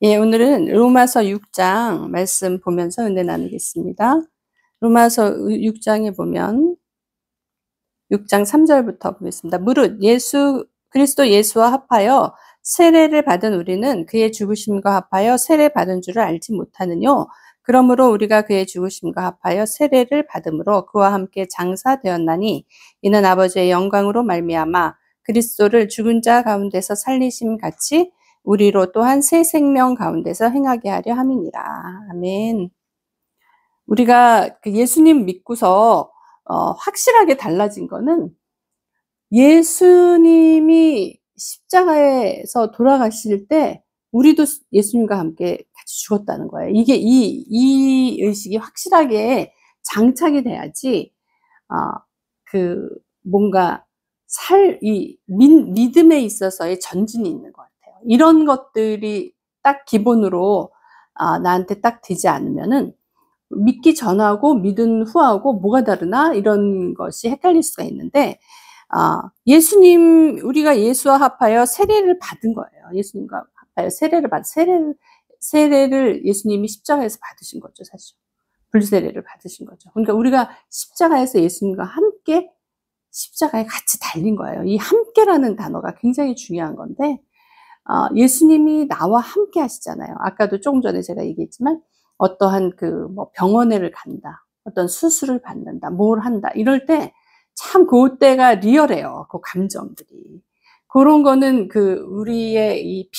예, 오늘은 로마서 6장 말씀 보면서 은혜 나누겠습니다. 로마서 6장에 보면 6장 3절부터 보겠습니다. 무릇 그리스도 예수와 합하여 세례를 받은 우리는 그의 죽으심과 합하여 세례 받은 줄을 알지 못하느뇨. 그러므로 우리가 그의 죽으심과 합하여 세례를 받음으로 그와 함께 장사되었나니 이는 아버지의 영광으로 말미암아 그리스도를 죽은 자 가운데서 살리심 같이 우리로 또한 새 생명 가운데서 행하게 하려 함이니라. 아멘. 우리가 그 예수님 믿고서 확실하게 달라진 거는 예수님이 십자가에서 돌아가실 때 우리도 예수님과 함께 같이 죽었다는 거예요. 이게 이 의식이 확실하게 장착이 돼야지 뭔가 믿음에 있어서의 전진이 있는 것 같아요. 이런 것들이 딱 기본으로 나한테 딱 되지 않으면은 믿기 전하고 믿은 후하고 뭐가 다르나 이런 것이 헷갈릴 수가 있는데, 우리가 예수와 합하여 세례를 받은 거예요. 예수님과 합하여 세례를 예수님이 십자가에서 받으신 거죠, 사실. 불세례를 받으신 거죠. 그러니까 우리가 십자가에서 예수님과 함께 십자가에 같이 달린 거예요. 이 함께라는 단어가 굉장히 중요한 건데, 예수님이 나와 함께 하시잖아요. 아까도 조금 전에 제가 얘기했지만, 어떠한 병원에를 간다, 어떤 수술을 받는다, 뭘 한다, 이럴 때, 참 그때가 리얼해요. 그 감정들이. 그런 거는 우리의 이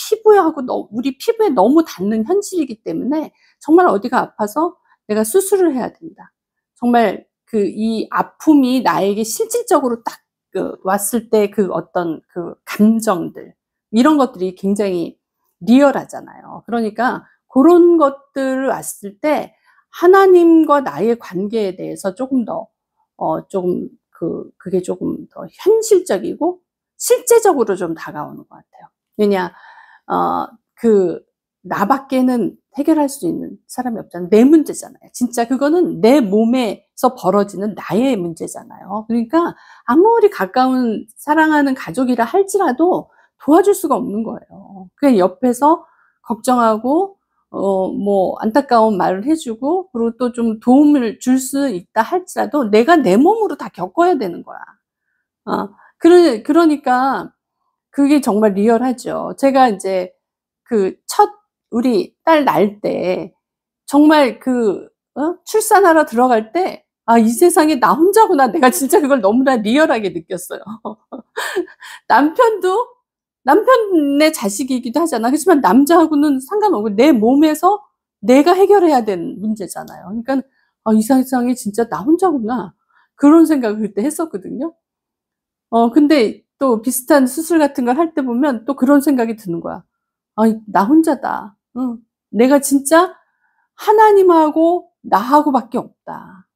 우리 피부에 너무 닿는 현실이기 때문에, 정말 어디가 아파서 내가 수술을 해야 된다. 정말 이 아픔이 나에게 실질적으로 딱 왔을 때 어떤 감정들, 이런 것들이 굉장히 리얼하잖아요. 그러니까 그런 것들을 왔을 때 하나님과 나의 관계에 대해서 조금 더 그게 조금 더 현실적이고 실제적으로 좀 다가오는 것 같아요. 왜냐, 나밖에는 해결할 수 있는 사람이 없잖아요. 내 문제잖아요. 진짜 그거는 내 몸에서 벌어지는 나의 문제잖아요. 그러니까 아무리 가까운 사랑하는 가족이라 할지라도 도와줄 수가 없는 거예요. 그냥 옆에서 걱정하고 안타까운 말을 해주고, 그리고 또 좀 도움을 줄 수 있다 할지라도 내가 내 몸으로 다 겪어야 되는 거야. 그러니까 그게 정말 리얼하죠. 제가 이제 우리 딸 낳을 때 정말 출산하러 들어갈 때, 이 세상에 나 혼자구나. 내가 진짜 그걸 너무나 리얼하게 느꼈어요. 남편의 자식이기도 하잖아. 그렇지만 남자하고는 상관없고 내 몸에서 내가 해결해야 되는 문제잖아요. 그러니까 이 세상에 진짜 나 혼자구나. 그런 생각을 그때 했었거든요. 근데 또 비슷한 수술 같은 걸 할 때 보면 또 그런 생각이 드는 거야. 나 혼자다. 내가 진짜 하나님하고 나하고밖에 없다.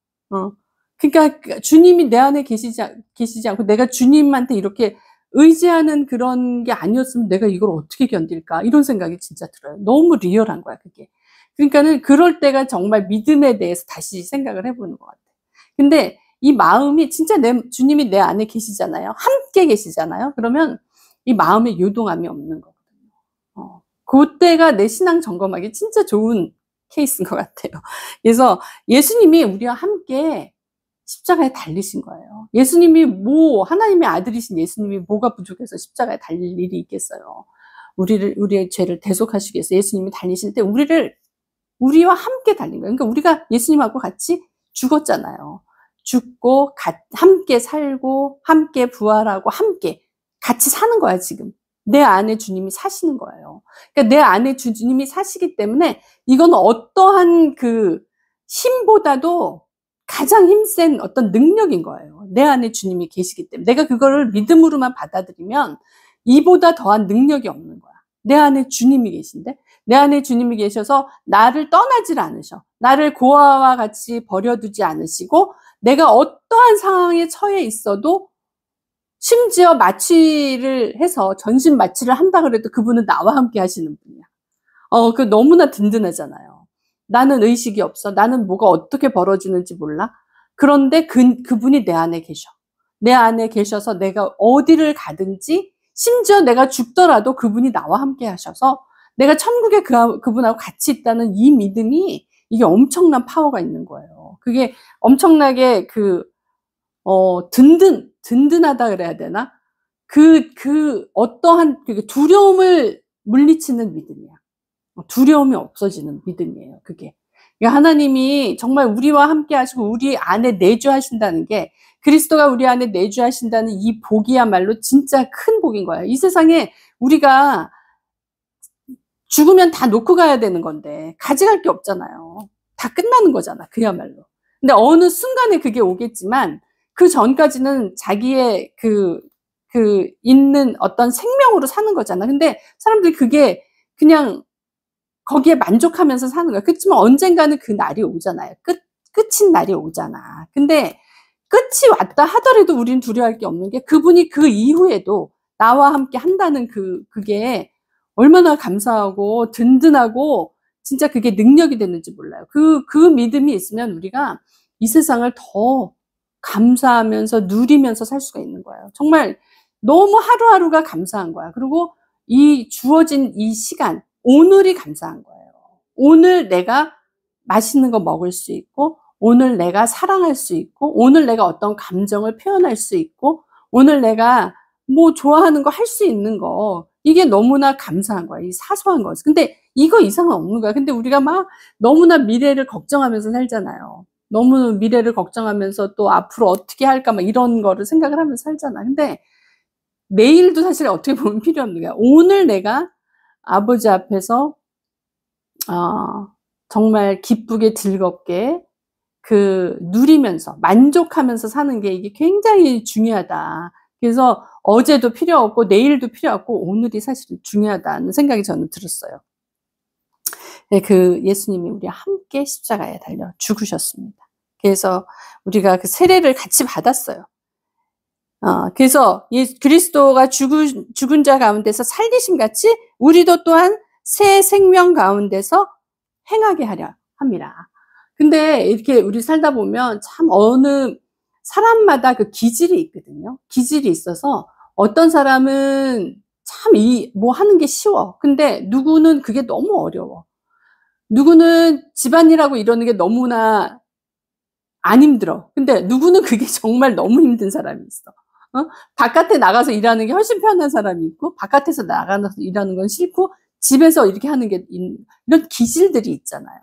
그러니까 주님이 내 안에 계시지 않고 내가 주님한테 이렇게 의지하는 그런 게 아니었으면 내가 이걸 어떻게 견딜까? 이런 생각이 진짜 들어요. 너무 리얼한 거야, 그게. 그러니까는 그럴 때가 정말 믿음에 대해서 다시 생각을 해보는 것 같아요. 근데 이 마음이 진짜 주님이 내 안에 계시잖아요. 함께 계시잖아요. 그러면 이 마음에 요동함이 없는 거거든요. 그때가 내 신앙 점검하기 진짜 좋은 케이스인 것 같아요. 그래서 예수님이 우리와 함께 십자가에 달리신 거예요. 하나님의 아들이신 예수님이 뭐가 부족해서 십자가에 달릴 일이 있겠어요. 우리의 죄를 대속하시기 위해서 예수님이 달리실 때 우리와 함께 달린 거예요. 그러니까 우리가 예수님하고 같이 죽었잖아요. 죽고, 함께 살고, 함께 부활하고, 함께 같이 사는 거야, 지금. 내 안에 주님이 사시는 거예요. 그러니까 내 안에 주님이 사시기 때문에 이건 어떠한 힘보다도 가장 힘센 어떤 능력인 거예요. 내 안에 주님이 계시기 때문에. 내가 그거를 믿음으로만 받아들이면 이보다 더한 능력이 없는 거야. 내 안에 주님이 계신데, 내 안에 주님이 계셔서 나를 떠나질 않으셔. 나를 고아와 같이 버려두지 않으시고, 내가 어떠한 상황에 처해 있어도 심지어 마취를 해서 전신 마취를 한다 그래도 그분은 나와 함께 하시는 분이야. 너무나 든든하잖아요. 나는 의식이 없어. 나는 뭐가 어떻게 벌어지는지 몰라. 그런데 그분이 내 안에 계셔. 내 안에 계셔서 내가 어디를 가든지, 심지어 내가 죽더라도 그분이 나와 함께 하셔서 내가 천국에 그분하고 같이 있다는 이 믿음이 이게 엄청난 파워가 있는 거예요. 그게 엄청나게 든든하다 그래야 되나? 어떠한 두려움을 물리치는 믿음이야. 두려움이 없어지는 믿음이에요, 그게. 그러니까 하나님이 정말 우리와 함께 하시고 우리 안에 내주하신다는 게, 그리스도가 우리 안에 내주하신다는 이 복이야말로 진짜 큰 복인 거예요. 이 세상에 우리가 죽으면 다 놓고 가야 되는 건데 가져갈 게 없잖아요. 다 끝나는 거잖아, 그야말로. 근데 어느 순간에 그게 오겠지만 그 전까지는 자기의 있는 어떤 생명으로 사는 거잖아. 근데 사람들이 그게 그냥 거기에 만족하면서 사는 거야. 그렇지만 언젠가는 그 날이 오잖아요. 끝인 날이 오잖아. 근데 끝이 왔다 하더라도 우리는 두려워할 게 없는 게, 그분이 그 이후에도 나와 함께 한다는 그게 얼마나 감사하고 든든하고 진짜 그게 능력이 됐는지 몰라요. 그 믿음이 있으면 우리가 이 세상을 더 감사하면서 누리면서 살 수가 있는 거예요. 정말 너무 하루하루가 감사한 거야. 그리고 이 주어진 이 시간, 오늘이 감사한 거예요. 오늘 내가 맛있는 거 먹을 수 있고, 오늘 내가 사랑할 수 있고, 오늘 내가 어떤 감정을 표현할 수 있고, 오늘 내가 뭐 좋아하는 거 할 수 있는 거, 이게 너무나 감사한 거야. 이 사소한 거. 근데 이거 이상은 없는 거야. 근데 우리가 막 너무나 미래를 걱정하면서 살잖아요. 너무 미래를 걱정하면서 또 앞으로 어떻게 할까 막 이런 거를 생각을 하면서 살잖아. 근데 내일도 사실 어떻게 보면 필요 없는 거야. 오늘 내가 아버지 앞에서 정말 기쁘게 즐겁게 누리면서 만족하면서 사는 게 이게 굉장히 중요하다. 그래서 어제도 필요 없고 내일도 필요 없고 오늘이 사실은 중요하다는 생각이 저는 들었어요. 네, 예수님이 우리와 함께 십자가에 달려 죽으셨습니다. 그래서 우리가 그 세례를 같이 받았어요. 그래서 그리스도가 죽은 자 가운데서 살리심 같이 우리도 또한 새 생명 가운데서 행하게 하려 합니다. 근데 이렇게 우리 살다 보면 참 어느 사람마다 그 기질이 있거든요. 기질이 있어서 어떤 사람은 참 뭐 하는 게 쉬워. 근데 누구는 그게 너무 어려워. 누구는 집안일하고 이러는 게 너무나 안 힘들어. 근데 누구는 그게 정말 너무 힘든 사람이 있어. 바깥에 나가서 일하는 게 훨씬 편한 사람이 있고, 바깥에서 나가서 일하는 건 싫고, 집에서 이렇게 하는 게 이런 기질들이 있잖아요.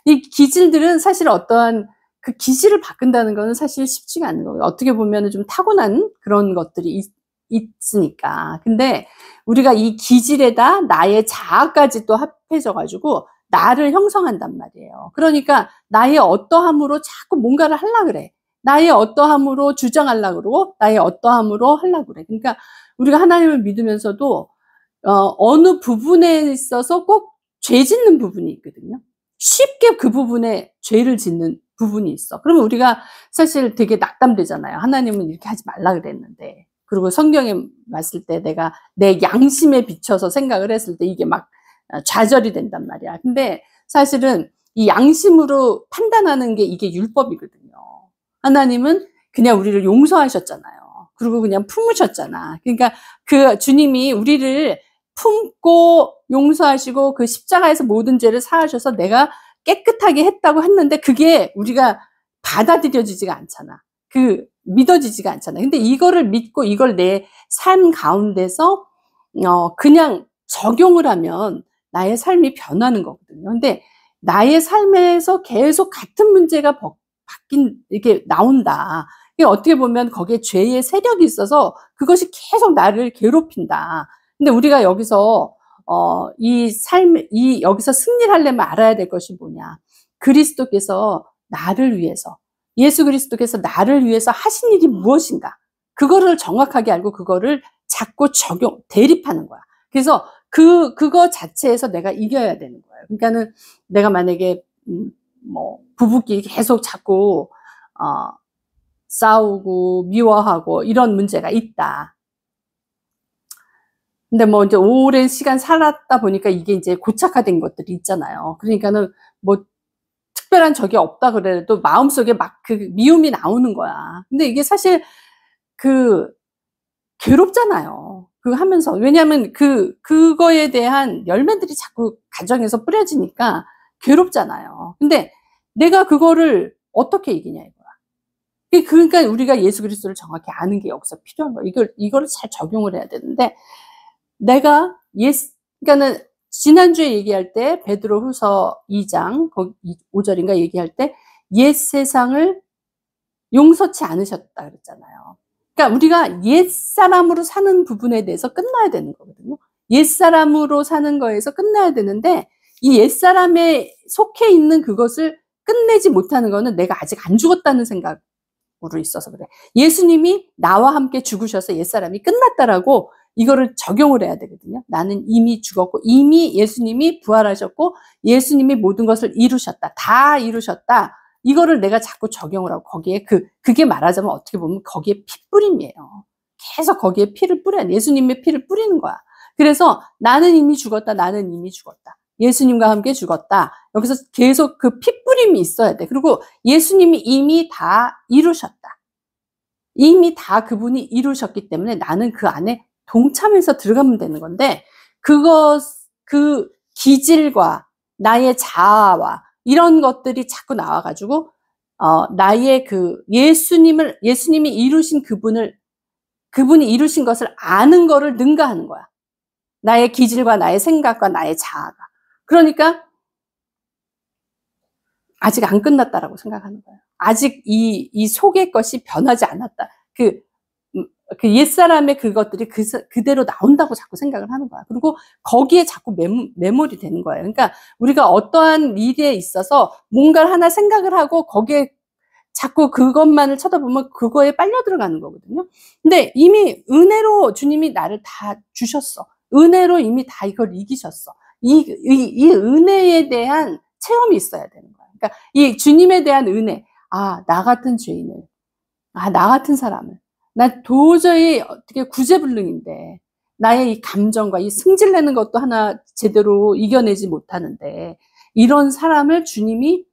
이 기질들은 사실 어떠한 그 기질을 바꾼다는 거는 사실 쉽지가 않은 거예요. 어떻게 보면 좀 타고난 그런 것들이 있으니까. 근데 우리가 이 기질에다 나의 자아까지 또 합해져가지고 나를 형성한단 말이에요. 그러니까 나의 어떠함으로 자꾸 뭔가를 하려고 그래. 나의 어떠함으로 주장하려고 그러고, 나의 어떠함으로 하려고 그래. 그러니까 우리가 하나님을 믿으면서도 어느 부분에 있어서 꼭 죄 짓는 부분이 있거든요. 쉽게 그 부분에 죄를 짓는 부분이 있어. 그러면 우리가 사실 되게 낙담되잖아요. 하나님은 이렇게 하지 말라 그랬는데. 그리고 성경에 봤을 때 내가 내 양심에 비춰서 생각을 했을 때 이게 막 좌절이 된단 말이야. 근데 사실은 이 양심으로 판단하는 게 이게 율법이거든요. 하나님은 그냥 우리를 용서하셨잖아요. 그리고 그냥 품으셨잖아. 그러니까 그 주님이 우리를 품고 용서하시고 그 십자가에서 모든 죄를 사하셔서 내가 깨끗하게 했다고 했는데 그게 우리가 받아들여지지가 않잖아. 믿어지지가 않잖아. 근데 이거를 믿고 이걸 내 삶 가운데서 그냥 적용을 하면 나의 삶이 변하는 거거든요. 근데 나의 삶에서 계속 같은 문제가 이렇게 나온다. 이게 어떻게 보면 거기에 죄의 세력이 있어서 그것이 계속 나를 괴롭힌다. 근데 우리가 여기서 여기서 승리를 하려면 알아야 될 것이 뭐냐. 그리스도께서 나를 위해서, 예수 그리스도께서 나를 위해서 하신 일이 무엇인가. 그거를 정확하게 알고 그거를 자꾸 대립하는 거야. 그래서 그거 자체에서 내가 이겨야 되는 거예요. 그러니까는 내가 만약에, 부부끼리 계속 자꾸, 싸우고 미워하고 이런 문제가 있다. 근데 이제 오랜 시간 살았다 보니까 이게 이제 고착화된 것들이 있잖아요. 그러니까는 특별한 적이 없다 그래도 마음속에 막 미움이 나오는 거야. 근데 이게 사실 괴롭잖아요. 그 하면서. 왜냐하면 그거에 대한 열매들이 자꾸 가정에서 뿌려지니까 괴롭잖아요. 근데 내가 그거를 어떻게 이기냐 이거야. 그러니까 우리가 예수 그리스도를 정확히 아는 게 여기서 필요한 거야. 이거를 잘 적용을 해야 되는데, 내가 그러니까는 지난주에 얘기할 때 베드로후서 2장 5절인가 얘기할 때 옛 세상을 용서치 않으셨다 그랬잖아요. 그러니까 우리가 옛 사람으로 사는 부분에 대해서 끝나야 되는 거거든요. 옛 사람으로 사는 거에서 끝나야 되는데, 이 옛 사람에 속해 있는 그것을 끝내지 못하는 거는 내가 아직 안 죽었다는 생각으로 있어서 그래. 예수님이 나와 함께 죽으셔서 옛 사람이 끝났다라고 이거를 적용을 해야 되거든요. 나는 이미 죽었고, 이미 예수님이 부활하셨고, 예수님이 모든 것을 이루셨다. 다 이루셨다. 이거를 내가 자꾸 적용을 하고, 거기에 그게 말하자면 어떻게 보면 거기에 핏뿌림이에요. 계속 거기에 피를 뿌려, 예수님의 피를 뿌리는 거야. 그래서 나는 이미 죽었다. 나는 이미 죽었다. 예수님과 함께 죽었다. 여기서 계속 그 핏뿌림이 있어야 돼. 그리고 예수님이 이미 다 이루셨다. 이미 다 그분이 이루셨기 때문에 나는 그 안에 동참해서 들어가면 되는 건데, 그 기질과 나의 자아와 이런 것들이 자꾸 나와가지고, 나의 예수님이 이루신 그분이 이루신 것을 아는 거를 능가하는 거야. 나의 기질과 나의 생각과 나의 자아가. 그러니까, 아직 안 끝났다라고 생각하는 거예요. 아직 이 속의 것이 변하지 않았다. 그 옛사람의 그것들이 그대로 나온다고 자꾸 생각을 하는 거야. 그리고 거기에 자꾸 매몰이 되는 거예요. 그러니까 우리가 어떠한 일에 있어서 뭔가를 하나 생각을 하고 거기에 자꾸 그것만을 쳐다보면 그거에 빨려 들어가는 거거든요. 근데 이미 은혜로 주님이 나를 다 주셨어. 은혜로 이미 다 이걸 이기셨어. 이 은혜에 대한 체험이 있어야 되는 거야. 그러니까 이 주님에 대한 은혜. 나 같은 죄인을, 나 같은 사람을, 나 도저히 어떻게 구제불능인데, 나의 이 감정과 이 승질내는 것도 하나 제대로 이겨내지 못하는데, 이런 사람을 주님이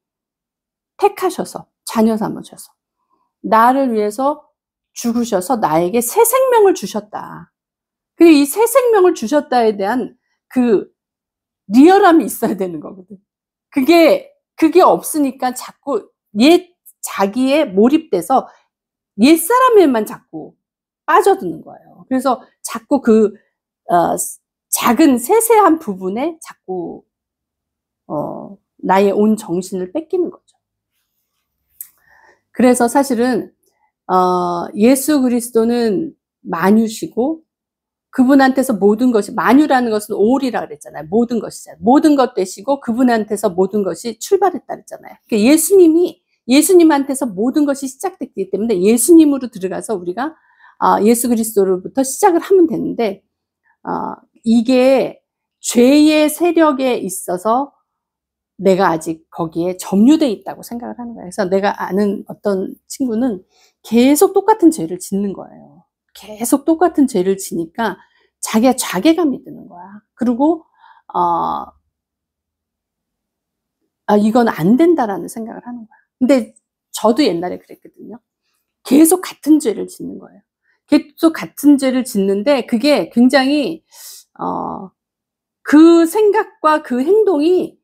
택하셔서, 자녀 삼으셔서, 나를 위해서 죽으셔서 나에게 새 생명을 주셨다. 그리고 이 새 생명을 주셨다에 대한 그 리얼함이 있어야 되는 거거든. 그게 없으니까 자꾸 자기에 몰입돼서 옛사람에만 자꾸 빠져드는 거예요. 그래서 자꾸 작은 세세한 부분에 자꾸, 나의 온 정신을 뺏기는 거죠. 그래서 사실은, 예수 그리스도는 만유시고, 그분한테서 모든 것이, 만유라는 것은 올이라 그랬잖아요. 모든 것이잖아요. 모든 것 되시고, 그분한테서 모든 것이 출발했다 그랬잖아요. 그러니까 예수님한테서 모든 것이 시작됐기 때문에 예수님으로 들어가서 우리가 예수 그리스도로부터 시작을 하면 되는데, 이게 죄의 세력에 있어서 내가 아직 거기에 점유돼 있다고 생각을 하는 거예요. 그래서 내가 아는 어떤 친구는 계속 똑같은 죄를 짓는 거예요. 계속 똑같은 죄를 지니까 자기가 자괴감이 드는 거야. 그리고 이건 안 된다라는 생각을 하는 거야. 근데 저도 옛날에 그랬거든요. 계속 같은 죄를 짓는 거예요. 계속 같은 죄를 짓는데 그게 굉장히 그 생각과 그 행동이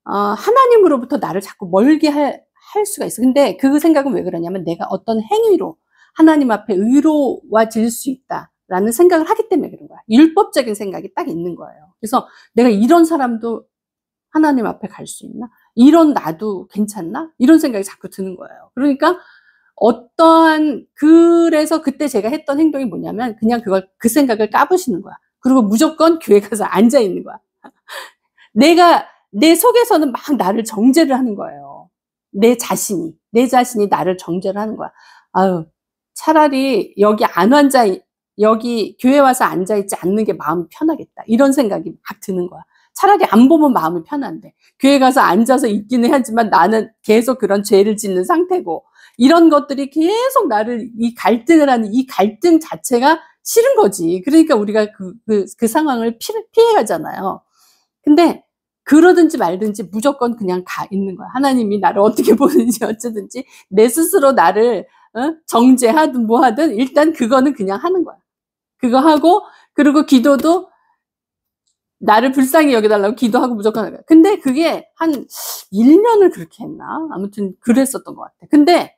하나님으로부터 나를 자꾸 멀게 할 수가 있어. 근데 그 생각은 왜 그러냐면 내가 어떤 행위로 하나님 앞에 의로워질 수 있다라는 생각을 하기 때문에 그런 거야. 율법적인 생각이 딱 있는 거예요. 그래서 내가 이런 사람도 하나님 앞에 갈 수 있나? 이런 나도 괜찮나? 이런 생각이 자꾸 드는 거예요. 그러니까 그래서 그때 제가 했던 행동이 뭐냐면 그냥 그 생각을 까부시는 거야. 그리고 무조건 교회 가서 앉아 있는 거야. 내 속에서는 막 나를 정죄를 하는 거예요. 내 자신이 나를 정죄를 하는 거야. 차라리 여기 교회 와서 앉아있지 않는 게 마음이 편하겠다. 이런 생각이 막 드는 거야. 차라리 안 보면 마음이 편한데. 교회 가서 앉아서 있기는 하지만 나는 계속 그런 죄를 짓는 상태고. 이런 것들이 계속 나를 이 갈등을 하는 이 갈등 자체가 싫은 거지. 그러니까 우리가 그 상황을 피해가잖아요. 근데 그러든지 말든지 무조건 그냥 가 있는 거야. 하나님이 나를 어떻게 보는지 어쩌든지 내 스스로 나를 정죄하든 뭐 하든 일단 그거는 그냥 하는 거야. 그거 하고 그리고 기도도 나를 불쌍히 여겨달라고 기도하고 무조건 하는 거야. 근데 그게 한 1년을 그렇게 했나? 아무튼 그랬었던 것 같아. 근데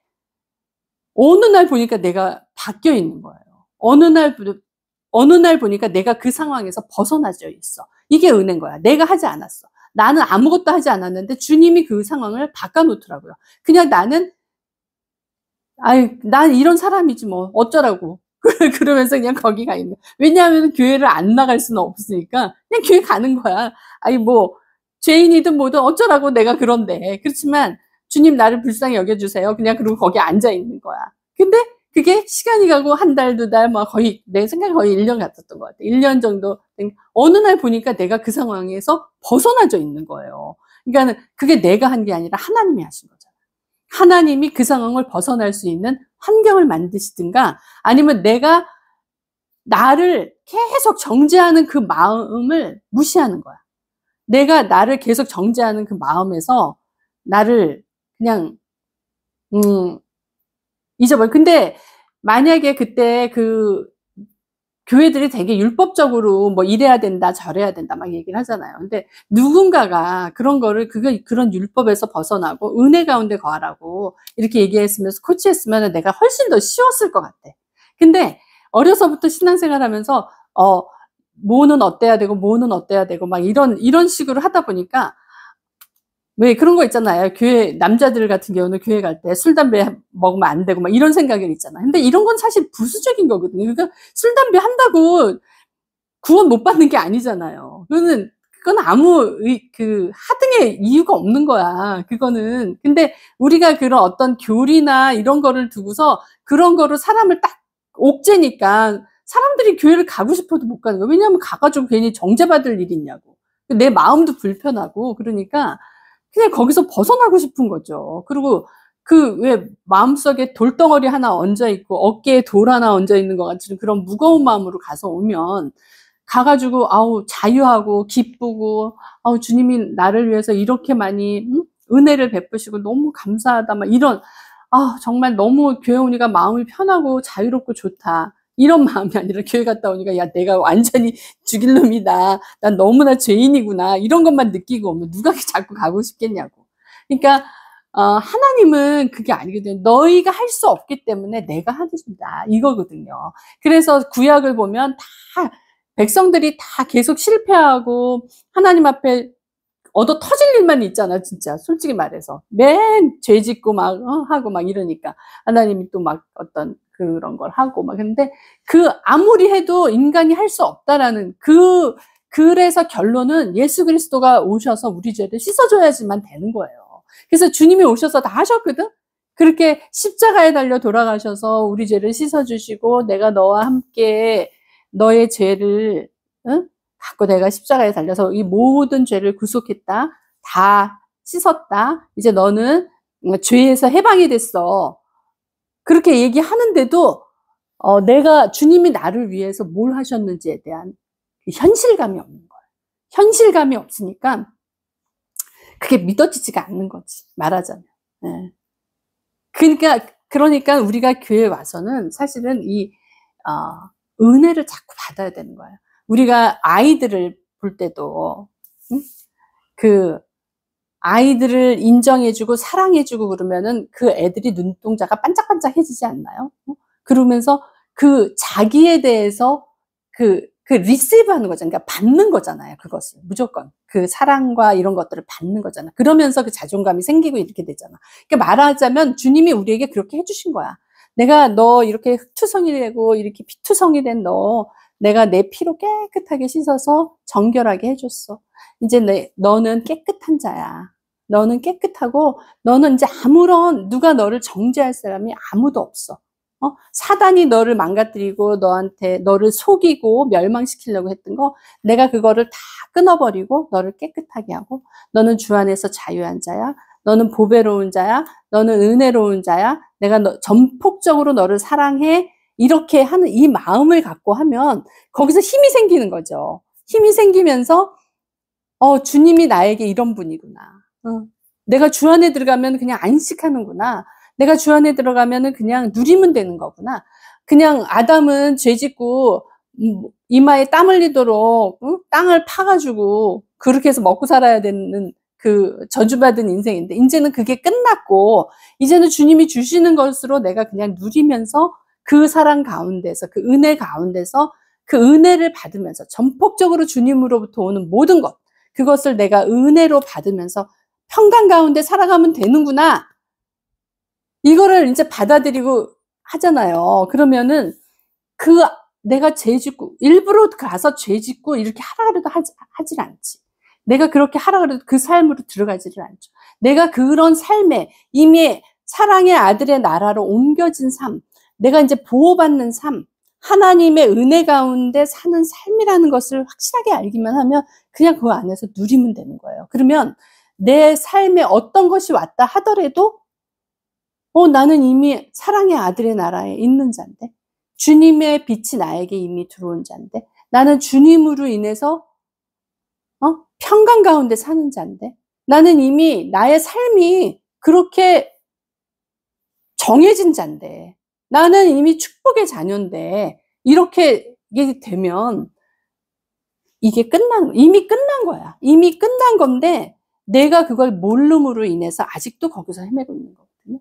어느 날 보니까 내가 바뀌어 있는 거예요. 어느 날 보니까 내가 그 상황에서 벗어나져 있어. 이게 은혜인 거야. 내가 하지 않았어. 나는 아무것도 하지 않았는데 주님이 그 상황을 바꿔놓더라고요. 그냥 나는 난 이런 사람이지 뭐 어쩌라고 그러면서 그냥 거기 가 있는. 왜냐하면 교회를 안 나갈 수는 없으니까 그냥 교회 가는 거야. 뭐 죄인이든 뭐든 어쩌라고 내가 그런데. 그렇지만 주님 나를 불쌍히 여겨주세요. 그냥 그러고 거기 앉아 있는 거야. 근데 그게 시간이 가고 한 달, 두 달, 뭐 거의 내 생각에 거의 1년 같았던 것 같아. 1년 정도. 어느 날 보니까 내가 그 상황에서 벗어나져 있는 거예요. 그러니까 그게 내가 한 게 아니라 하나님이 하신 거잖아. 하나님이 그 상황을 벗어날 수 있는 환경을 만드시든가 아니면 내가 나를 계속 정죄하는 그 마음을 무시하는 거야. 내가 나를 계속 정죄하는 그 마음에서 나를 그냥 잊어버려. 근데 만약에 그때 그 교회들이 되게 율법적으로 뭐 이래야 된다 저래야 된다 막 얘기를 하잖아요. 근데 누군가가 그런 거를 그런 율법에서 벗어나고 은혜 가운데 거하라고 이렇게 얘기했으면서 코치했으면 내가 훨씬 더 쉬웠을 것 같아. 근데 어려서부터 신앙생활하면서 뭐는 어때야 되고 뭐는 어때야 되고 막 이런 식으로 하다 보니까 왜 그런 거 있잖아요. 교회 남자들 같은 경우는 교회 갈 때 술 담배 먹으면 안 되고 막 이런 생각이 있잖아. 근데 이런 건 사실 부수적인 거거든요. 그러니까 술 담배 한다고 구원 못 받는 게 아니잖아요. 그건 아무 하등의 이유가 없는 거야. 그거는. 근데 우리가 그런 어떤 교리나 이런 거를 두고서 그런 거로 사람을 딱 옥죄니까 사람들이 교회를 가고 싶어도 못 가는 거야. 왜냐하면 가가지고 괜히 정죄받을 일이 있냐고. 내 마음도 불편하고 그러니까 그냥 거기서 벗어나고 싶은 거죠. 그리고 왜 마음속에 돌덩어리 하나 얹어 있고 어깨에 돌 하나 얹어 있는 것 같은 그런 무거운 마음으로 가서 오면 가가지고 자유하고 기쁘고 주님이 나를 위해서 이렇게 많이 은혜를 베푸시고 너무 감사하다 막 이런 정말 너무 교회 오니까 마음이 편하고 자유롭고 좋다. 이런 마음이 아니라 교회 갔다 오니까 야 내가 완전히 죽일 놈이다. 난 너무나 죄인이구나. 이런 것만 느끼고 오면 누가 자꾸 가고 싶겠냐고. 그러니까 하나님은 그게 아니거든요. 너희가 할 수 없기 때문에 내가 하겠습니다. 이거거든요. 그래서 구약을 보면 다 백성들이 다 계속 실패하고 하나님 앞에 얻어 터질 일만 있잖아, 진짜. 솔직히 말해서. 맨 죄 짓고 막, 하고 막 이러니까. 하나님이 또 막 어떤 그런 걸 하고 막. 근데 아무리 해도 인간이 할 수 없다라는 그래서 결론은 예수 그리스도가 오셔서 우리 죄를 씻어줘야지만 되는 거예요. 그래서 주님이 오셔서 다 하셨거든? 그렇게 십자가에 달려 돌아가셔서 우리 죄를 씻어주시고 내가 너와 함께 너의 죄를, 응? 갖고 내가 십자가에 달려서 이 모든 죄를 구속했다. 다 씻었다. 이제 너는 죄에서 해방이 됐어. 그렇게 얘기하는데도 주님이 나를 위해서 뭘 하셨는지에 대한 현실감이 없는 거예요. 현실감이 없으니까 그게 믿어지지가 않는 거지. 말하자면. 네. 그러니까 우리가 교회에 와서는 사실은 은혜를 자꾸 받아야 되는 거예요. 우리가 아이들을 볼 때도 아이들을 인정해주고 사랑해주고 그러면은 그 애들이 눈동자가 반짝반짝해지지 않나요? 그러면서 자기에 대해서 리시브 하는 거잖아요. 그러니까 받는 거잖아요. 그것을. 무조건. 그 사랑과 이런 것들을 받는 거잖아. 그러면서 그 자존감이 생기고 이렇게 되잖아. 그러니까 말하자면 주님이 우리에게 그렇게 해주신 거야. 내가 너 이렇게 흙투성이 되고 이렇게 피투성이 된 내가 내 피로 깨끗하게 씻어서 정결하게 해줬어. 이제 너는 깨끗한 자야. 너는 깨끗하고 너는 이제 누가 너를 정죄할 사람이 아무도 없어. 사단이 너를 망가뜨리고 너를 속이고 멸망시키려고 했던 거 내가 그거를 다 끊어버리고 너를 깨끗하게 하고 너는 주 안에서 자유한 자야. 너는 보배로운 자야. 너는 은혜로운 자야. 내가 전폭적으로 너를 사랑해. 이렇게 하는 이 마음을 갖고 하면 거기서 힘이 생기는 거죠. 힘이 생기면서 주님이 나에게 이런 분이구나. 내가 주 안에 들어가면 그냥 안식하는구나. 내가 주 안에 들어가면은 그냥 누리면 되는 거구나. 그냥 아담은 죄 짓고 이마에 땀 흘리도록 땅을 파가지고 그렇게 해서 먹고 살아야 되는 그 저주받은 인생인데, 이제는 그게 끝났고 이제는 주님이 주시는 것으로 내가 그냥 누리면서 그 사랑 가운데서, 그 은혜 가운데서, 그 은혜를 받으면서 전폭적으로 주님으로부터 오는 모든 것, 그것을 내가 은혜로 받으면서 평강 가운데 살아가면 되는구나, 이거를 이제 받아들이고 하잖아요. 그러면은 내가 죄 짓고 일부러 가서 죄 짓고 이렇게 하라 그래도 하질 않지. 내가 그렇게 하라 그래도 그 삶으로 들어가지를 않죠. 내가 그런 삶에 이미 사랑의 아들의 나라로 옮겨진 삶, 내가 이제 보호받는 삶, 하나님의 은혜 가운데 사는 삶이라는 것을 확실하게 알기만 하면 그냥 그 안에서 누리면 되는 거예요. 그러면 내 삶에 어떤 것이 왔다 하더라도 나는 이미 사랑의 아들의 나라에 있는 자인데, 주님의 빛이 나에게 이미 들어온 자인데, 나는 주님으로 인해서 평강 가운데 사는 자인데, 나는 이미 나의 삶이 그렇게 정해진 자인데, 나는 이미 축복의 자녀인데, 이렇게 되면 이게 이미 끝난 거야. 이미 끝난 건데 내가 그걸 모름으로 인해서 아직도 거기서 헤매고 있는 거거든요.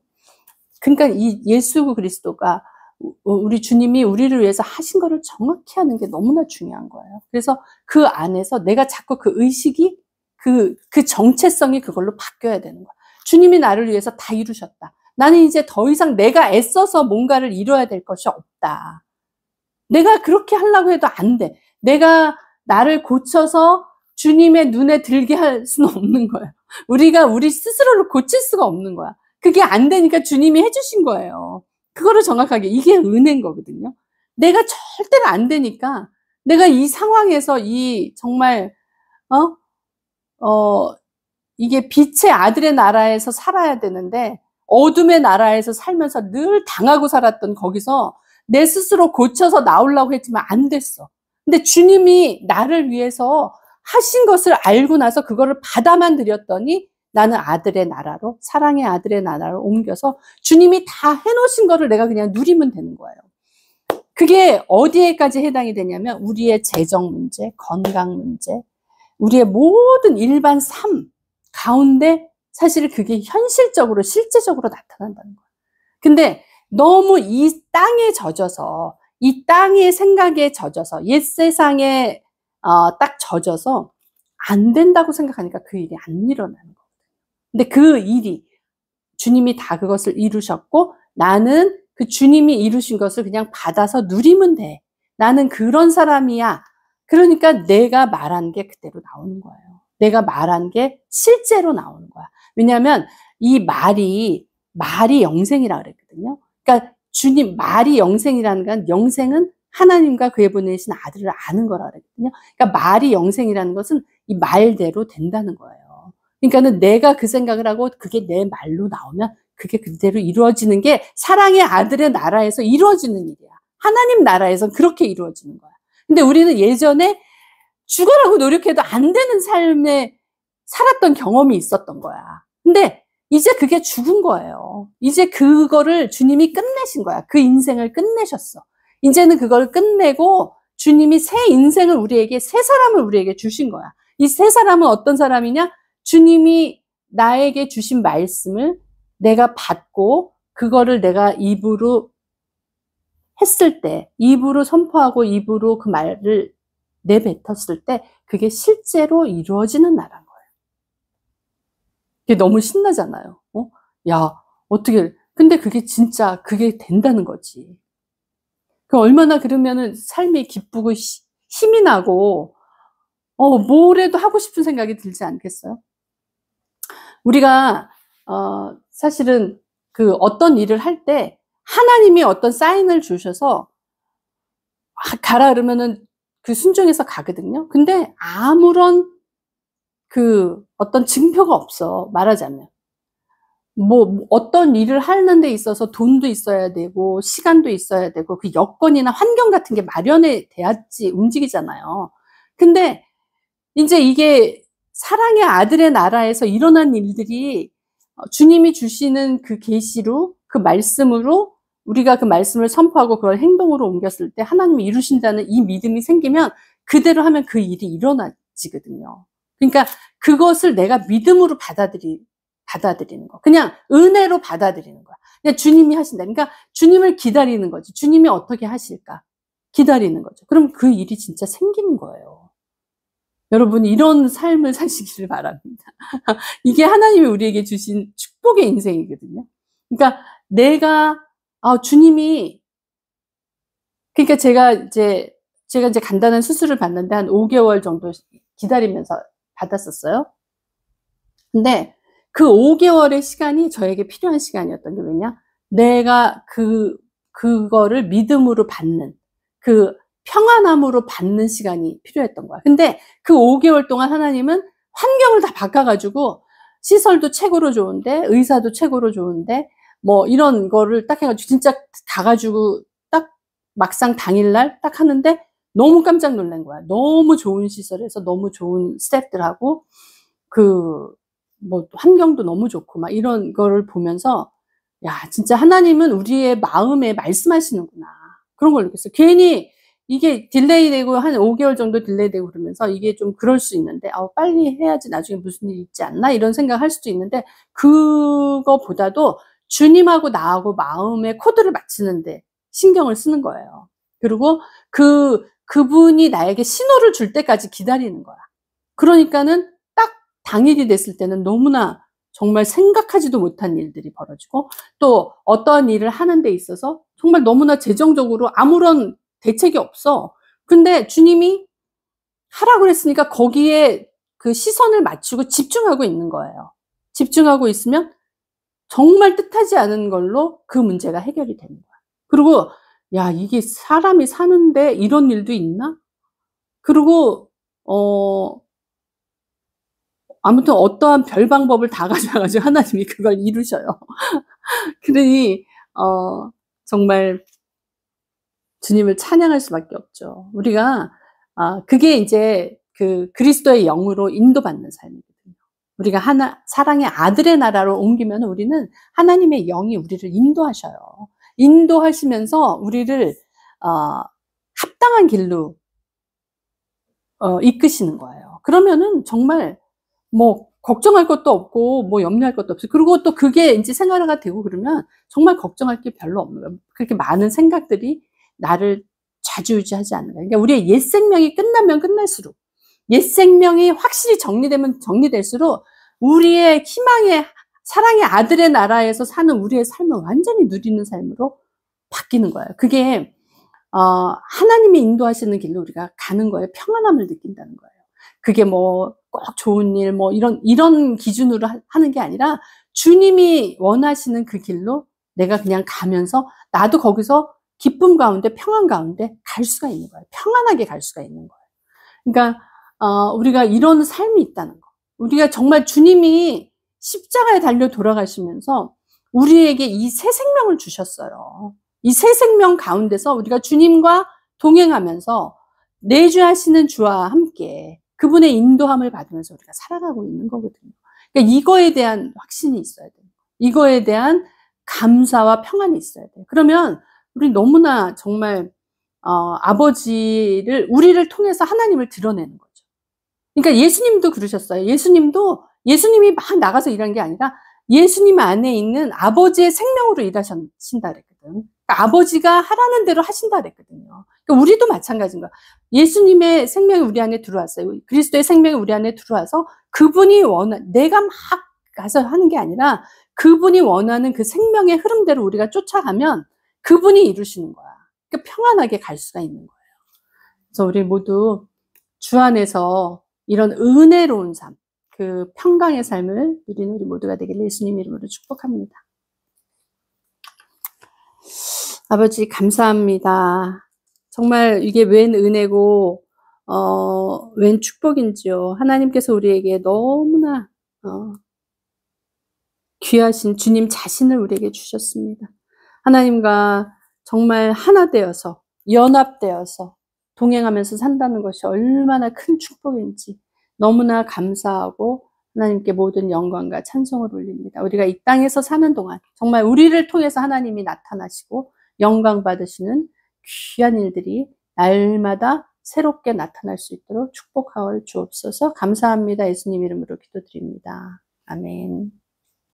그러니까 이 예수 그리스도가, 우리 주님이 우리를 위해서 하신 거를 정확히 하는 게 너무나 중요한 거예요. 그래서 그 안에서 내가 자꾸 그 의식이, 그 정체성이 그걸로 바뀌어야 되는 거야. 주님이 나를 위해서 다 이루셨다. 나는 이제 더 이상 내가 애써서 뭔가를 이뤄야 될 것이 없다. 내가 그렇게 하려고 해도 안 돼. 내가 나를 고쳐서 주님의 눈에 들게 할 수는 없는 거예요. 우리가 우리 스스로를 고칠 수가 없는 거야. 그게 안 되니까 주님이 해주신 거예요. 그거를 정확하게, 이게 은혜인 거거든요. 내가 절대로 안 되니까, 내가 이 상황에서 정말 이게 빛의 아들의 나라에서 살아야 되는데 어둠의 나라에서 살면서 늘 당하고 살았던 거기서 내 스스로 고쳐서 나오려고 했지만 안 됐어. 근데 주님이 나를 위해서 하신 것을 알고 나서 그거를 받아만 드렸더니 나는 아들의 나라로, 사랑의 아들의 나라로 옮겨서 주님이 다 해놓으신 거를 내가 그냥 누리면 되는 거예요. 그게 어디에까지 해당이 되냐면 우리의 재정 문제, 건강 문제, 우리의 모든 일반 삶 가운데 사실 그게 현실적으로, 실제적으로 나타난다는 거예요. 근데 너무 이 땅에 젖어서, 이 땅의 생각에 젖어서, 옛 세상에 딱 젖어서 안 된다고 생각하니까 그 일이 안 일어나는 거예요. 근데 그 일이 주님이 다 그것을 이루셨고 나는 그 주님이 이루신 것을 그냥 받아서 누리면 돼. 나는 그런 사람이야. 그러니까 내가 말한 게 그대로 나오는 거예요. 내가 말한 게 실제로 나오는 거야. 왜냐하면 이 말이 영생이라 그랬거든요. 그러니까 주님, 말이 영생이라는 건, 영생은 하나님과 그의 보내신 아들을 아는 거라 그랬거든요. 그러니까 말이 영생이라는 것은 이 말대로 된다는 거예요. 그러니까는 내가 그 생각을 하고 그게 내 말로 나오면 그게 그대로 이루어지는 게 사랑의 아들의 나라에서 이루어지는 일이야. 하나님 나라에서 그렇게 이루어지는 거야. 근데 우리는 예전에 죽으라고 노력해도 안 되는 삶에 살았던 경험이 있었던 거야. 근데 이제 그게 죽은 거예요. 이제 그거를 주님이 끝내신 거야. 그 인생을 끝내셨어. 이제는 그걸 끝내고 주님이 새 인생을 우리에게, 새 사람을 우리에게 주신 거야. 이 새 사람은 어떤 사람이냐? 주님이 나에게 주신 말씀을 내가 받고 그거를 내가 입으로 했을 때, 입으로 선포하고 입으로 그 말을 내뱉었을 때 그게 실제로 이루어지는 나라인 거예요. 그게 너무 신나잖아요. 야, 어떻게, 근데 그게 진짜 그게 된다는 거지. 얼마나 그러면은 삶이 기쁘고 힘이 나고 뭐라도 하고 싶은 생각이 들지 않겠어요? 우리가 사실은 그 어떤 일을 할 때 하나님이 어떤 사인을 주셔서 가라 그러면은 그 순종해서 가거든요. 근데 아무런 그 어떤 증표가 없어, 말하자면. 뭐 어떤 일을 하는 데 있어서 돈도 있어야 되고 시간도 있어야 되고 그 여건이나 환경 같은 게 마련이 돼야지 움직이잖아요. 근데 이제 이게 사랑의 아들의 나라에서 일어난 일들이 주님이 주시는 그 계시로, 그 말씀으로 우리가 그 말씀을 선포하고 그걸 행동으로 옮겼을 때 하나님이 이루신다는 이 믿음이 생기면 그대로 하면 그 일이 일어나지거든요. 그러니까 그것을 내가 믿음으로 받아들이는 거. 그냥 은혜로 받아들이는 거야. 그냥 주님이 하신다. 그러니까 주님을 기다리는 거지. 주님이 어떻게 하실까? 기다리는 거죠. 그럼 그 일이 진짜 생기는 거예요. 여러분, 이런 삶을 사시기를 바랍니다. 이게 하나님이 우리에게 주신 축복의 인생이거든요. 그러니까 내가 주님이, 그러니까 제가 이제 간단한 수술을 받는데 한 5개월 정도 기다리면서 받았었어요. 근데 그 5개월의 시간이 저에게 필요한 시간이었던 게 왜냐? 내가 그거를 믿음으로 받는, 그 평안함으로 받는 시간이 필요했던 거야. 근데 그 5개월 동안 하나님은 환경을 다 바꿔가지고 시설도 최고로 좋은데, 의사도 최고로 좋은데, 뭐 이런 거를 딱 해가지고 진짜 가가지고 딱 막상 당일날 딱 하는데 너무 깜짝 놀란 거야. 너무 좋은 시설에서 너무 좋은 스태프들하고 뭐 환경도 너무 좋고 막 이런 거를 보면서 야, 진짜 하나님은 우리의 마음에 말씀하시는구나. 그런 걸 느꼈어요. 괜히 이게 딜레이 되고 한 5개월 정도 딜레이 되고 그러면서 이게 좀 그럴 수 있는데 빨리 해야지 나중에 무슨 일이 있지 않나 이런 생각할 수도 있는데 그거보다도 주님하고 나하고 마음의 코드를 맞추는데 신경을 쓰는 거예요. 그리고 그분이 나에게 신호를 줄 때까지 기다리는 거야. 그러니까는 딱 당일이 됐을 때는 너무나 정말 생각하지도 못한 일들이 벌어지고 또 어떠한 일을 하는 데 있어서 정말 너무나 재정적으로 아무런 대책이 없어. 근데 주님이 하라고 그랬으니까 거기에 그 시선을 맞추고 집중하고 있는 거예요. 집중하고 있으면 정말 뜻하지 않은 걸로 그 문제가 해결이 되는 거야. 그리고 야, 이게 사람이 사는데 이런 일도 있나? 그리고 아무튼 어떠한 별 방법을 다 가져와가지고 하나님이 그걸 이루셔요. 그러니 정말 주님을 찬양할 수밖에 없죠. 우리가 그게 이제 그 그리스도의 영으로 인도받는 삶이거든요. 우리가 사랑의 아들의 나라로 옮기면 우리는 하나님의 영이 우리를 인도하셔요. 인도하시면서 우리를 합당한 길로 이끄시는 거예요. 그러면은 정말 뭐 걱정할 것도 없고 뭐 염려할 것도 없어요. 그리고 또 그게 이제 생활화가 되고 그러면 정말 걱정할 게 별로 없는 거예요. 그렇게 많은 생각들이 나를 좌지우지하지 않는 거예요. 그러니까 우리의 옛 생명이 끝나면 끝날수록, 옛 생명이 확실히 정리되면 정리될수록 우리의 희망의 사랑의 아들의 나라에서 사는 우리의 삶을 완전히 누리는 삶으로 바뀌는 거예요. 그게 하나님이 인도하시는 길로 우리가 가는 거예요. 평안함을 느낀다는 거예요. 그게 뭐 꼭 좋은 일, 뭐 이런 기준으로 하는 게 아니라 주님이 원하시는 그 길로 내가 그냥 가면서 나도 거기서 기쁨 가운데 평안 가운데 갈 수가 있는 거예요. 평안하게 갈 수가 있는 거예요. 그러니까 우리가 이런 삶이 있다는 거. 우리가 정말 주님이 십자가에 달려 돌아가시면서 우리에게 이 새 생명을 주셨어요. 이 새 생명 가운데서 우리가 주님과 동행하면서 내주하시는 주와 함께 그분의 인도함을 받으면서 우리가 살아가고 있는 거거든요. 그러니까 이거에 대한 확신이 있어야 돼요. 이거에 대한 감사와 평안이 있어야 돼요. 그러면 우리 너무나 정말 아버지를 우리를 통해서 하나님을 드러내는 거죠. 그러니까 예수님도 그러셨어요. 예수님이 막 나가서 일한 게 아니라 예수님 안에 있는 아버지의 생명으로 일하신다 그랬거든. 그러니까 아버지가 하라는 대로 하신다 그랬거든요. 그러니까 우리도 마찬가지인 거야. 예수님의 생명이 우리 안에 들어왔어요. 그리스도의 생명이 우리 안에 들어와서 그분이 내가 막 가서 하는 게 아니라 그분이 원하는 그 생명의 흐름대로 우리가 쫓아가면 그분이 이루시는 거야. 그러니까 평안하게 갈 수가 있는 거예요. 그래서 우리 모두 주 안에서 이런 은혜로운 삶, 그 평강의 삶을 누리는 우리 모두가 되기를 예수님 이름으로 축복합니다. 아버지 감사합니다. 정말 이게 웬 은혜고 웬 축복인지요. 하나님께서 우리에게 너무나 귀하신 주님 자신을 우리에게 주셨습니다. 하나님과 정말 하나 되어서 연합되어서 동행하면서 산다는 것이 얼마나 큰 축복인지 너무나 감사하고 하나님께 모든 영광과 찬송을 올립니다. 우리가 이 땅에서 사는 동안 정말 우리를 통해서 하나님이 나타나시고 영광 받으시는 귀한 일들이 날마다 새롭게 나타날 수 있도록 축복하여 주옵소서. 감사합니다. 예수님 이름으로 기도드립니다. 아멘.